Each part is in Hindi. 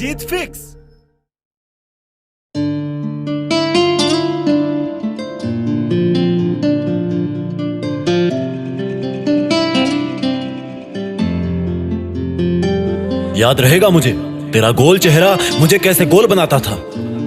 जीत फिक्स। याद रहेगा मुझे तेरा गोल चेहरा मुझे कैसे गोल बनाता था।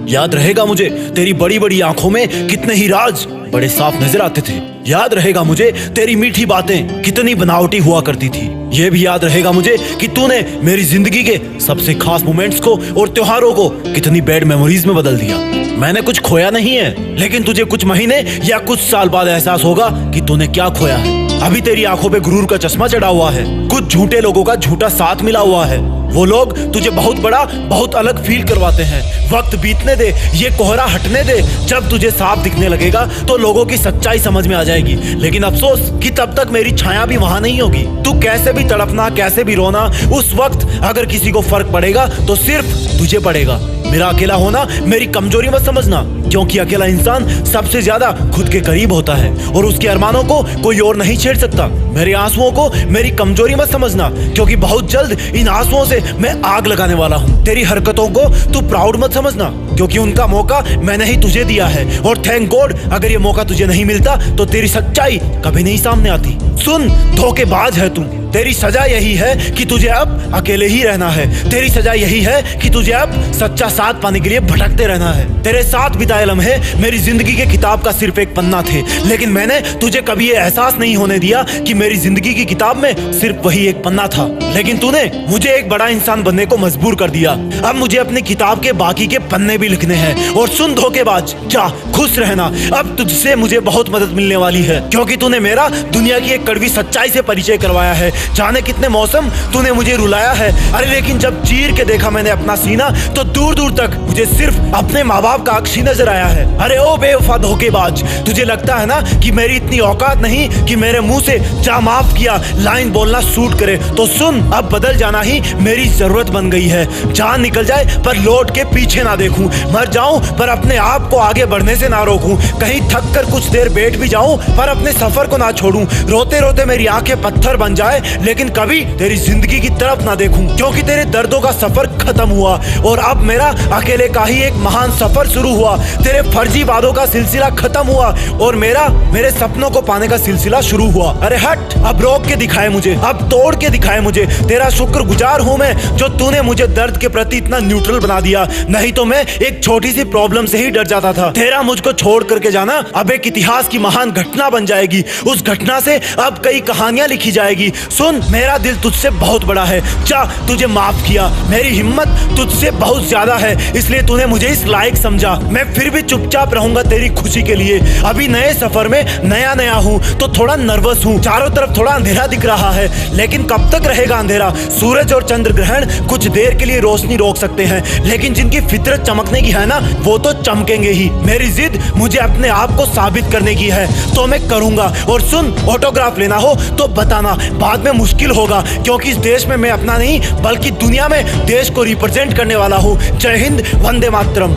याद रहेगा मुझे तेरी बड़ी बड़ी आंखों में कितने ही राज बड़े साफ नजर आते थे। याद रहेगा मुझे तेरी मीठी बातें कितनी बनावटी हुआ करती थी। ये भी याद रहेगा मुझे कि तूने मेरी जिंदगी के सबसे खास मोमेंट्स को और त्योहारों को कितनी बैड मेमोरीज में बदल दिया। मैंने कुछ खोया नहीं है, लेकिन तुझे कुछ महीने या कुछ साल बाद एहसास होगा कि तूने क्या खोया है। अभी तेरी आंखों पे गुरूर का चश्मा चढ़ा हुआ है, कुछ झूठे लोगों का झूठा साथ मिला हुआ है। वो लोग तुझे बहुत बड़ा बहुत अलग फील करवाते हैं। वक्त बीतने दे, ये कोहरा हटने दे। जब तुझे साफ दिखने लगेगा तो लोगों की सच्चाई समझ में आ जाएगी। लेकिन अफसोस कि तब तक मेरी छाया भी वहां नहीं होगी। तू कैसे भी तड़पना, कैसे भी रोना, उस वक्त अगर किसी को फर्क पड़ेगा तो सिर्फ तुझे पड़ेगा। मेरा अकेला होना मेरी कमजोरी मत समझना, क्योंकि अकेला इंसान सबसे ज्यादा खुद के करीब होता है और उसके अरमानों को कोई और नहीं छेड़ सकता। मेरे आंसुओं को मेरी कमजोरी मत समझना, क्योंकि बहुत जल्द इन आंसुओं से मैं आग लगाने वाला हूँ। तेरी हरकतों को तू प्राउड मत समझना, क्योंकि उनका मौका मैंने ही तुझे दिया है। और थैंक गॉड अगर ये मौका तुझे नहीं मिलता तो तेरी सच्चाई कभी नहीं सामने आती। सुन, धोखेबाज है तू। तेरी सजा यही है कि तुझे अब अकेले ही रहना है। तेरी सजा यही है कि तुझे अब सच्चा साथ पाने के लिए भटकते रहना है। तेरे साथ बिताए लम्हे मेरी जिंदगी के किताब का सिर्फ एक पन्ना थे, लेकिन मैंने तुझे कभी ये एहसास नहीं होने दिया कि मेरी जिंदगी की किताब में सिर्फ वही एक पन्ना था। लेकिन तूने मुझे एक बड़ा इंसान बनने को मजबूर कर दिया। अब मुझे अपनी किताब के बाकी के पन्ने भी लिखने हैं। और सुन धोखेबाज, जा खुश रहना। अब तुझसे मुझे बहुत मदद मिलने वाली है, क्योंकि तूने मेरा दुनिया की एक कड़वी सच्चाई से परिचय करवाया है। जाने कितने मौसम तूने मुझे रुलाया है। अरे लेकिन जब चीर के देखा मैंने अपना सीना तो दूर दूर तक मुझे सिर्फ अपने माँ बाप का अक्ष ही नजर आया है। अरे ओ बेवफा धोखेबाज, तुझे लगता है ना कि मेरी इतनी औकात नहीं कि मेरे मुंह से जा माफ किया लाइन बोलना सूट करे। तो सुन, अब बदल जाना ही मेरी जरूरत बन गई है। जान निकल जाए पर लौट के पीछे ना देखूं, मर जाऊं पर अपने आप को आगे बढ़ने से ना रोकूं, कहीं थक कर कुछ देर बैठ भी जाऊं पर अपने सफर को ना छोड़ूं। रोते रोते मेरी आंखें पत्थर बन जाए, लेकिन कभी तेरी जिंदगी की तरफ ना देखूं, क्योंकि तेरे दर्दों का सफर खत्म हुआ और अब मेरा अकेले का ही एक महान सफर शुरू हुआ। तेरे फर्जी वादों का सिलसिला खत्म हुआ और मेरे सपनों को पाने का सिलसिला शुरू हुआ। अरे हट, अब रोक के दिखाए मुझे, अब तोड़ के दिखाए मुझे। तेरा शुक्रगुजार हूं मैं जो तूने मुझे दर्द के प्रति इतना न्यूट्रल बना दिया, नहीं तो मैं एक छोटी सी प्रॉब्लम से ही डर जाता था। तेरा मुझको छोड़ करके जाना अब एक इतिहास की महान घटना बन जाएगी। उस घटना से अब कई कहानियां लिखी जाएगी। सुन, मेरा दिल तुझसे बहुत बड़ा है। जा, तुझे माफ किया। मेरी हिम्मत तुझसे बहुत ज्यादा है, इसलिए तूने मुझे इस लायक समझा। मैं फिर भी चुपचाप रहूंगा तेरी खुशी के लिए। अभी नए सफर में नया हूँ तो थोड़ा नर्वस हूँ। चारों तरफ थोड़ा अंधेरा दिख रहा है, लेकिन कब तक रहेगा अंधेरा? सूरज और चंद्र ग्रहण कुछ देर के लिए रोशनी रोक सकते हैं, लेकिन जिनकी फितरत चमकने की है ना, वो तो चमकेंगे ही। मेरी जिद मुझे अपने आप को साबित करने की है, तो मैं करूंगा। और सुन, ऑटोग्राफ लेना हो तो बताना, बाद में मुश्किल होगा, क्योंकि इस देश में मैं अपना नहीं बल्कि दुनिया में देश को रिप्रेजेंट करने वाला हूँ। जय हिंद, वंदे मातरम।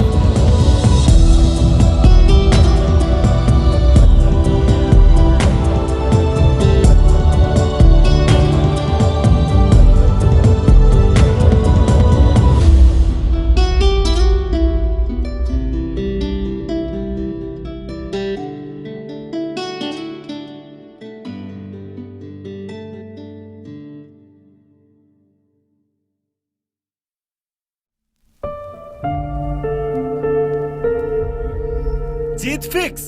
जीत फिक्स।